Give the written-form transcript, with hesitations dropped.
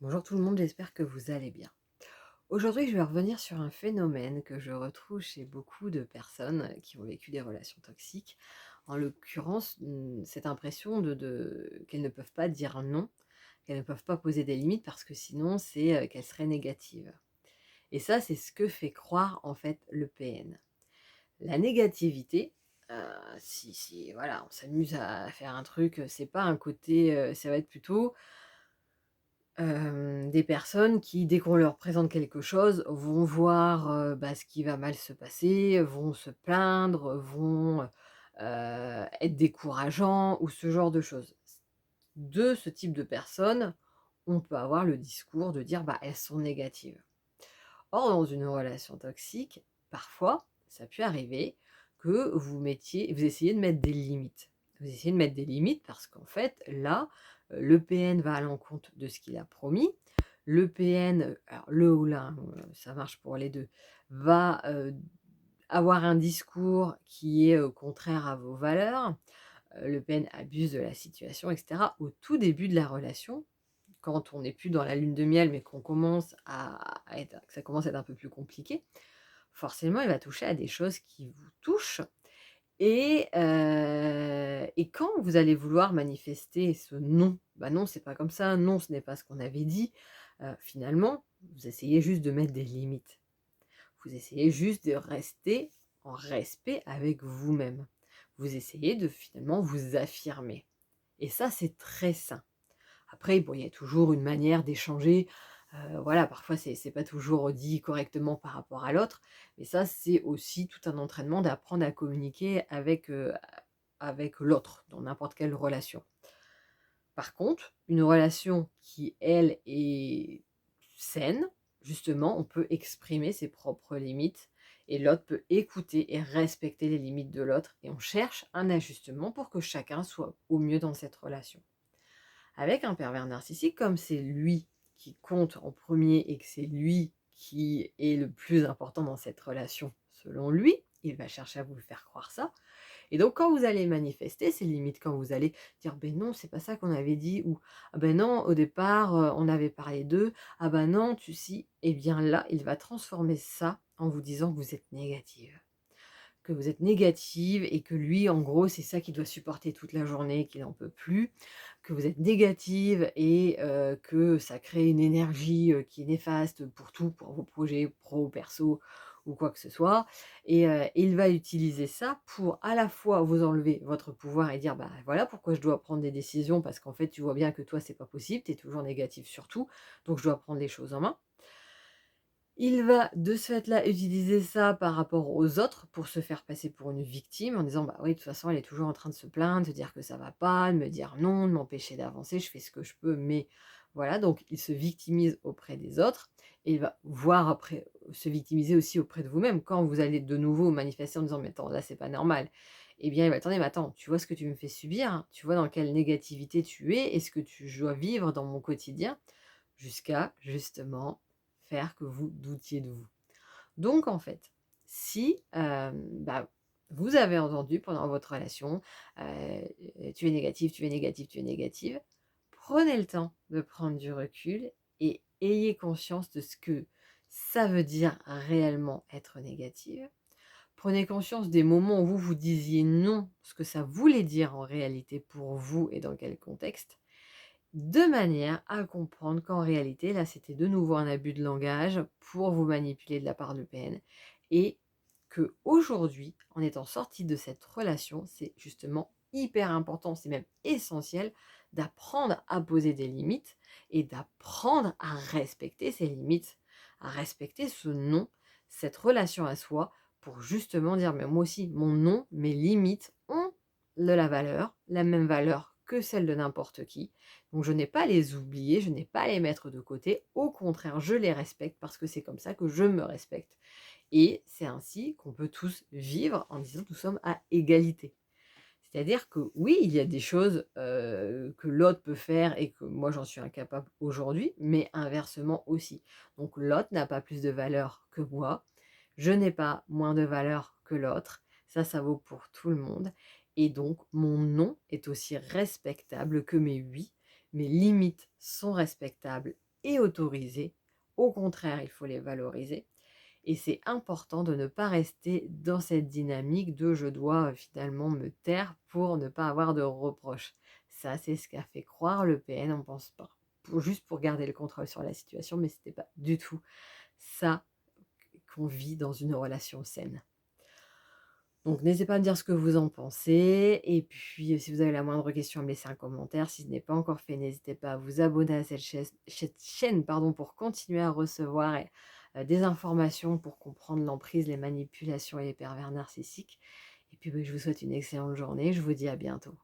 Bonjour tout le monde, j'espère que vous allez bien. Aujourd'hui, je vais revenir sur un phénomène que je retrouve chez beaucoup de personnes qui ont vécu des relations toxiques. En l'occurrence, cette impression qu'elles ne peuvent pas dire non, qu'elles ne peuvent pas poser des limites parce que sinon c'est qu'elles seraient négatives. Et ça, c'est ce que fait croire en fait le PN. La négativité, si voilà, on s'amuse à faire un truc, c'est pas un côté, ça va être plutôt des personnes qui, dès qu'on leur présente quelque chose, vont voir, ce qui va mal se passer, vont se plaindre, vont, être décourageants ou ce genre de choses. De ce type de personnes, on peut avoir le discours de dire: «Bah, elles sont négatives». Or, dans une relation toxique, parfois, ça peut arriver que vous essayiez de mettre des limites. Vous essayez de mettre des limites parce qu'en fait, là, le PN va à l'encontre de ce qu'il a promis. Le PN, alors le ou la, hein, ça marche pour les 2, va, avoir un discours qui est, contraire à vos valeurs. Le PN abuse de la situation et cetera au tout début de la relation, quand on n'est plus dans la lune de miel, mais qu'on commence à être que ça commence à être un peu plus compliqué, forcément, il va toucher à des choses qui vous touchent et quand vous allez vouloir manifester ce «non», bah, non, c'est pas comme ça, non, ce n'est pas ce qu'on avait dit, finalement, vous essayez juste de mettre des limites. Vous essayez juste de rester en respect avec vous-même. Vous essayez de finalement vous affirmer et ça, c'est très sain. Après, bon, il y a toujours une manière d'échanger, voilà, parfois c'est pas toujours dit correctement par rapport à l'autre, mais ça, c'est aussi tout un entraînement d'apprendre à communiquer avec l'autre, dans n'importe quelle relation. Par contre, une relation qui, elle, est saine, justement, on peut exprimer ses propres limites et l'autre peut écouter et respecter les limites de l'autre et on cherche un ajustement pour que chacun soit au mieux dans cette relation. Avec un pervers narcissique, comme c'est lui qui compte en premier et que c'est lui qui est le plus important dans cette relation, selon lui, il va chercher à vous le faire croire ça. Et donc quand vous allez manifester c'est limite quand vous allez dire: ben non, c'est pas ça qu'on avait dit» ou «Ah ben non, au départ, on avait parlé d'eux. Ah ben non, tu si» et bien là, il va transformer ça en vous disant que vous êtes négative. Que vous êtes négative et que lui, en gros, c'est ça qu'il doit supporter toute la journée, qu'il n'en peut plus, que vous êtes négative et que ça crée une énergie, qui est néfaste pour tout, pour vos projets pro, perso ou quoi que ce soit il va utiliser ça pour à la fois vous enlever votre pouvoir et dire: «Bah, voilà pourquoi je dois prendre des décisions parce qu'en fait, tu vois bien que toi, c'est pas possible, tu es toujours négative sur tout, donc je dois prendre les choses en main». Il va de ce fait-là utiliser ça par rapport aux autres pour se faire passer pour une victime en disant: «Bah oui, de toute façon, elle est toujours en train de se plaindre, de dire que ça va pas, de me dire non, de m'empêcher d'avancer, je fais ce que je peux, mais» voilà, donc il se victimise auprès des autres et il va voir après se victimiser aussi auprès de vous-même. Quand vous allez de nouveau manifester en disant: «Mais attends, là, c'est pas normal», eh bien, il va: «Attendez, mais attends, tu vois ce que tu me fais subir, hein? Tu vois dans quelle négativité tu es et ce que je dois vivre dans mon quotidien?» jusqu'à justement faire que vous doutiez de vous. Donc en fait, si, vous avez entendu pendant votre relation, «Tu es négative, tu es négative, tu es négative», prenez le temps de prendre du recul et ayez conscience de ce que ça veut dire réellement être négative. Prenez conscience des moments où vous vous disiez non, ce que ça voulait dire en réalité pour vous et dans quel contexte de manière à comprendre qu'en réalité, là, c'était de nouveau un abus de langage pour vous manipuler de la part de PN et que aujourd'hui, en étant sorti de cette relation, c'est justement hyper important, c'est même essentiel d'apprendre à poser des limites et d'apprendre à respecter ces limites, à respecter ce non, cette relation à soi pour justement dire: «Mais moi aussi, mon non, mes limites ont de la même valeur que celle de n'importe qui donc je n'ai pas à les oublier, je n'ai pas à les mettre de côté. Au contraire, je les respecte parce que c'est comme ça que je me respecte. Et c'est ainsi qu'on peut tous vivre en disant nous sommes à égalité. C'est-à-dire que oui, il y a des choses que l'autre peut faire et que moi j'en suis incapable aujourd'hui, mais inversement aussi. Donc l'autre n'a pas plus de valeur que moi, je n'ai pas moins de valeur que l'autre. Ça vaut pour tout le monde. Et donc mon non est aussi respectable que mes oui. Mes limites sont respectables et autoriser. Au contraire, il faut les valoriser. Et c'est important de ne pas rester dans cette dynamique de je dois finalement me taire pour ne pas avoir de reproches. Ça, c'est ce qu'a fait croire le PN, on pense pas. Juste pour garder le contrôle sur la situation, mais c'était pas du tout ça qu'on vit dans une relation saine. Donc n'hésitez pas à me dire ce que vous en pensez. Et puis, si vous avez la moindre question, à me laisser un commentaire. Si ce n'est pas encore fait, n'hésitez pas à vous abonner à cette chaîne pardon, pour continuer à recevoir des informations pour comprendre l'emprise, les manipulations et les pervers narcissiques. Et puis, je vous souhaite une excellente journée. Je vous dis à bientôt.